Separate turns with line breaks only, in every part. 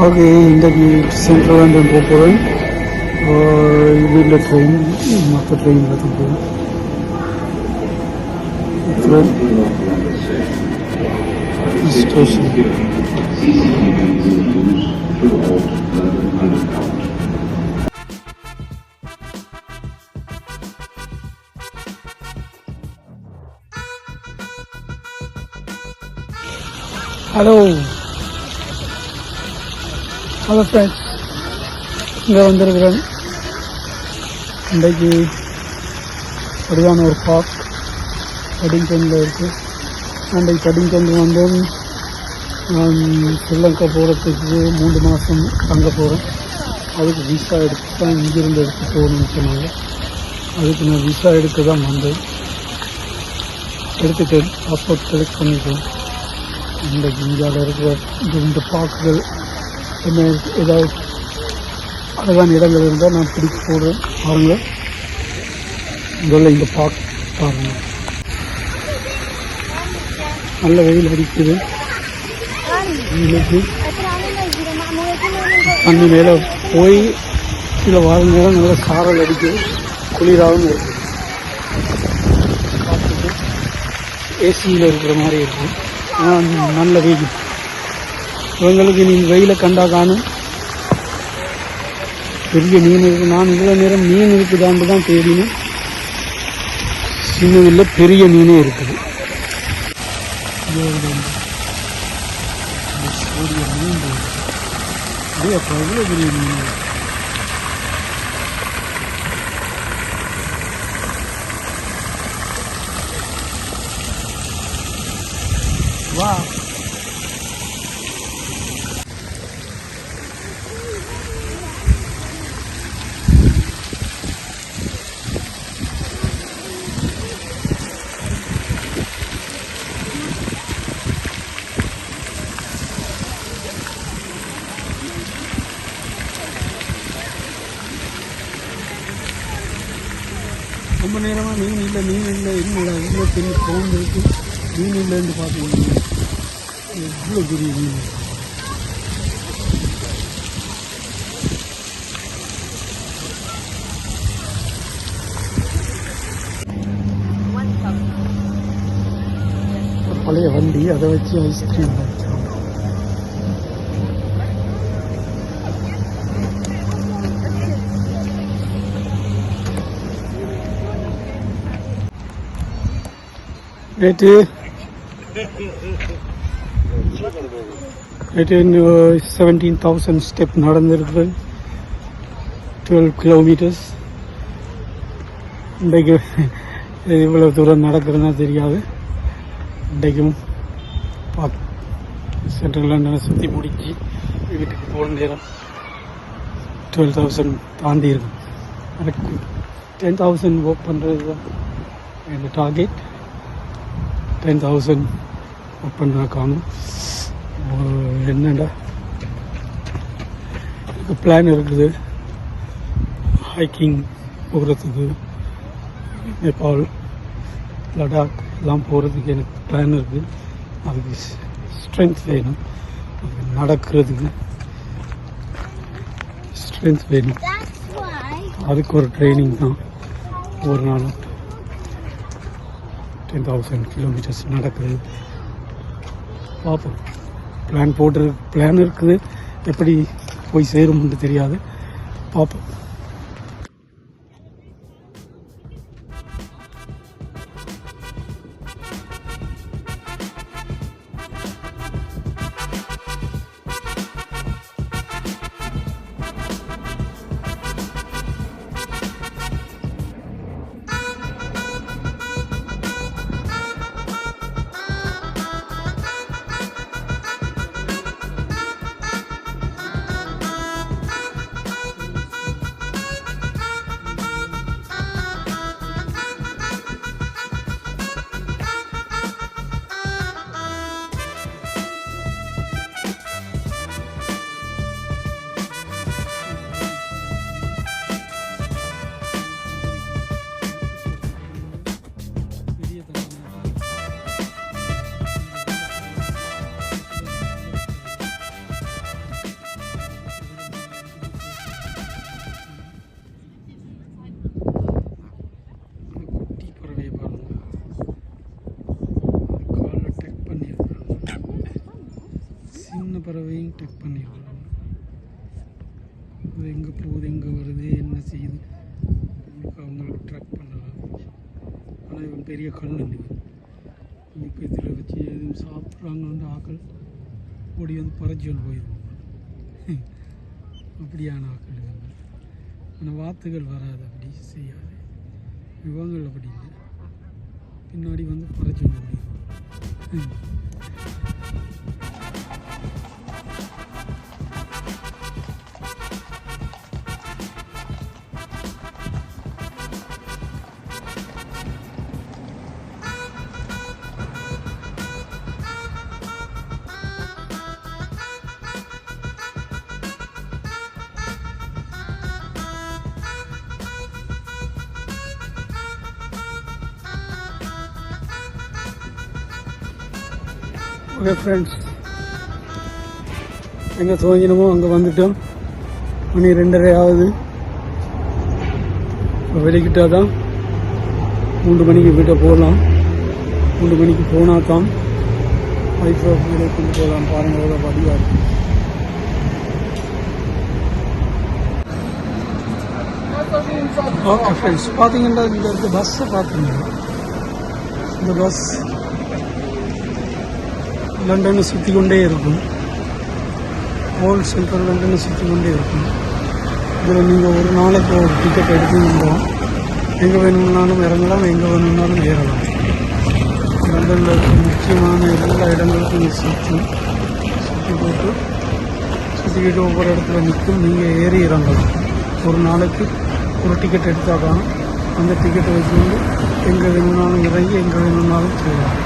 Okay, இன்றைக்கு central London போக போகிறேன். இது இல்லை ட்ரெயின், மற்ற ட்ரெயின் பார்த்து போகிறேன். ஸ்டேஷன் ஹலோ ஹலோ ஃப்ரெண்ட்ஸ், இங்கே வந்திருக்கிறேன். இன்றைக்கு சரியான ஒரு பார்க் படிங்கனில் இருக்குது. அன்றைக்கு படிங்கனில் வந்து நான் ஸ்ரீலங்கா போகிறதுக்கு 3 மாதம் தங்க போகிறேன். அதுக்கு விசா எடுத்து தான் இங்கிருந்து எடுத்து போகணும்னு சொன்னாங்க. அதுக்கு நான் விசா எடுக்க தான் வந்தேன். எடுத்துட்டேன், பாஸ்போர்ட் செலக்ட் பண்ணிட்டேன். இன்றைக்கு இந்தியாவில் இருக்கிற இந்த பார்க்குகள் என்ன ஏதாவது அழகான இடங்கள் இருந்தால் நான் பிடிக்க போடுறேன். பாருங்கள், முதல்ல இந்த பார்க் பாருங்கள். நல்ல வெயில் அடிக்குது. இன்னைக்கு தண்ணி மேலே போய் கீழே வார நேரம் நல்ல சாரல் அடிக்குது, குளிராகவும் இருக்குது. காற்றுக்கு ஏசியில் இருக்கிற மாதிரி இருக்குது. ஆனால் நல்ல வெயில். இவங்களுக்கு நீங்கள் வெயிலை கண்டா காணும். பெரிய மீன் இருக்குது. நான் இவ்வளோ நேரம் மீன் இருக்குதான்னு தான் தேடினேன். சின்னதில் பெரிய மீனே இருக்குது. மீன் அப்போ எவ்வளோ பெரிய மீன். வா, ரொம்ப நேரமாக மீன் இல்லை என்னடா இவ்வளோ பெரிய கோன் இருக்குது, மீன் இல்லைன்னு பார்த்துக்கோங்க. எவ்வளோ பெரிய மீன். பழைய வண்டி, அதை வச்சு ஐஸ்கிரீம் வச்சாங்க. நேற்று 17,000 ஸ்டெப் நடந்திருக்கு, 12 கிலோமீட்டர்ஸ். இன்றைக்கு இவ்வளோ தூரம் நடக்கிறதுனா தெரியாது. இன்றைக்கும் சென்ட்ரல் லண்டனை சுற்றி முடிச்சு வீட்டுக்கு போகிற நேரம் 12,000 தாண்டி இருக்கும். எனக்கு 10,000 ஒர்க் பண்ணுறது தான் என்னோட டார்கெட். 10,000 ஒர்க் பண்ண காணும். என்னடா எனக்கு பிளான் இருக்குது. ஹைக்கிங் போகிறதுக்கு நேபாள், லடாக் எல்லாம் போகிறதுக்கு எனக்கு பிளான் இருக்குது. அதுக்கு ஸ்ட்ரென்த் வேணும். அது நடக்கிறதுக்கு ஸ்ட்ரென்த் வேணும். அதுக்கு ஒரு ட்ரைனிங் தான். ஒரு நாள் 10,000 கிலோமீட்டர்ஸ் நடக்குது. பார்ப்போம். பிளான் இருக்குது. எப்படி போய் சேரும்னு தெரியாது. பார்ப்போம். அதையும் டெக் பண்ணிடுவோம். அது எங்கே போகுது, எங்கே வருது, என்ன செய்யுது அவங்களுக்கு ட்ராக் பண்ணலாம். ஆனால் இவன் பெரிய கல் இப்போ இதில் வச்சு எதுவும் சாப்பிட்றாங்க வந்து ஆக்கள் ஓடி வந்து பறிச்சு கொண்டு போயிடுவோம். அப்படியான ஆக்கள் இவங்க. ஆனால் வாத்துகள் வராது, அப்படி செய்யாது. இவங்கள் அப்படி இல்லை, பின்னாடி வந்து பறிச்சு கொண்டு போயிடுவோம். ஓகே ஃப்ரெண்ட்ஸ், எங்கே துவங்கினமோ அங்கே வந்துட்டோம். மணி 2:30 ஆகுது. இப்போ வெளிக்கிட்டால் தான் 3 மணிக்கு வீட்டை போகலாம். 3 மணிக்கு போனால் தான் வைஃபை வீடை கொண்டு போகலாம். பாருங்கள் எவ்வளோ படியாக இருக்கு. ஓகே ஃப்ரெண்ட்ஸ், பார்த்தீங்கன்னா இங்கே இருக்க பஸ்ஸை பார்த்தீங்கன்னா இந்த பஸ் லண்டனை சுற்றி கொண்டே இருக்கும். ஓல்ட் சென்ட்ரல் லண்டனை சுற்றி கொண்டே இருக்கும். இதில் நீங்கள் ஒரு நாளைக்கு ஒரு டிக்கெட் எடுத்துக்கிட்டோம், எங்கே வேணும்னாலும் இறங்கலாம், எங்கே வேணும்னாலும் ஏறலாம். லண்டனில் இருக்க முக்கியமான எல்லா இடங்களுக்கும் சுற்றி போட்டு சுற்றிக்கிட்டு ஒவ்வொரு இடத்துல நிற்கும். நீங்கள் ஏறி இறங்கலாம். ஒரு நாளைக்கு ஒரு டிக்கெட் எடுத்தால் தான் அந்த டிக்கெட்டை வச்சுருந்து எங்கே வேணும்னாலும் இறங்கி எங்கே வேணும்னாலும் போகலாம்.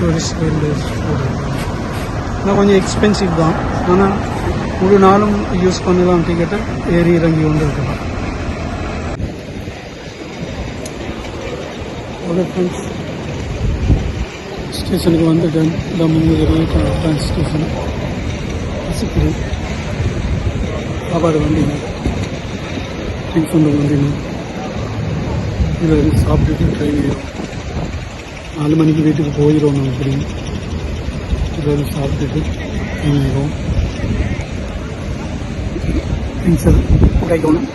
டூரிஸ்ட் கைட்லைன்ஸ் போடுறது ஆனால் கொஞ்சம் எக்ஸ்பென்சிவ் தான். ஆனால் முழு நாளும் யூஸ் பண்ணலாம். டிக்கெட்டை ஏறி இறங்கி கொண்டு இருக்கலாம். ஓகே ஃப்ரெண்ட்ஸ், ஸ்டேஷனுக்கு வந்துட்டேன். இதான் முன்னூறு ஸ்டேஷன். பசிக்குது, சாப்பாடு வண்டிங்க, ரீஃபண்டு வண்டிங்க. இதில் சாப்பிட்டுட்டு ட்ரெயின் ஏறும். 4 மணிக்கு வீட்டுக்கு போயிடும். நம்ம இப்படி இதில் சாப்பிட்டுட்டு இறங்கிடுவோம். திங்ஸை கிடைக்கணும்.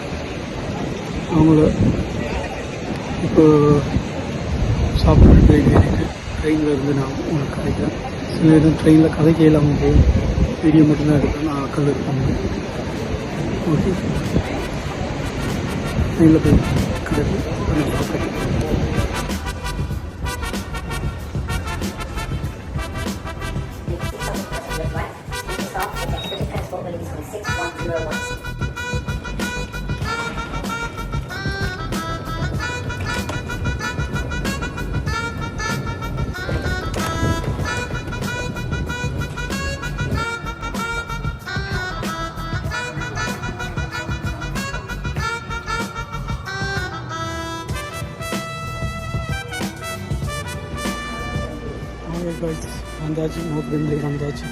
அவங்கள இப்போ சாப்பிட்டு ட்ரெயின் ஏறிட்டு ட்ரெயினில் இருந்து நான் உங்களுக்கு கிடைக்கிறேன். சில நேரம் ட்ரெயினில் கதைக்க இல்லாமல் போகும். வீடியோ மட்டும்தான் எடுப்பேன். நான் ஆக்கள் இருப்பாங்க. ஓகே, ட்ரெயினில் போய் கிடைக்கும் சாப்பிட்றேன். வந்தாச்சு, நோட் பெண்ணில் வந்தாச்சு.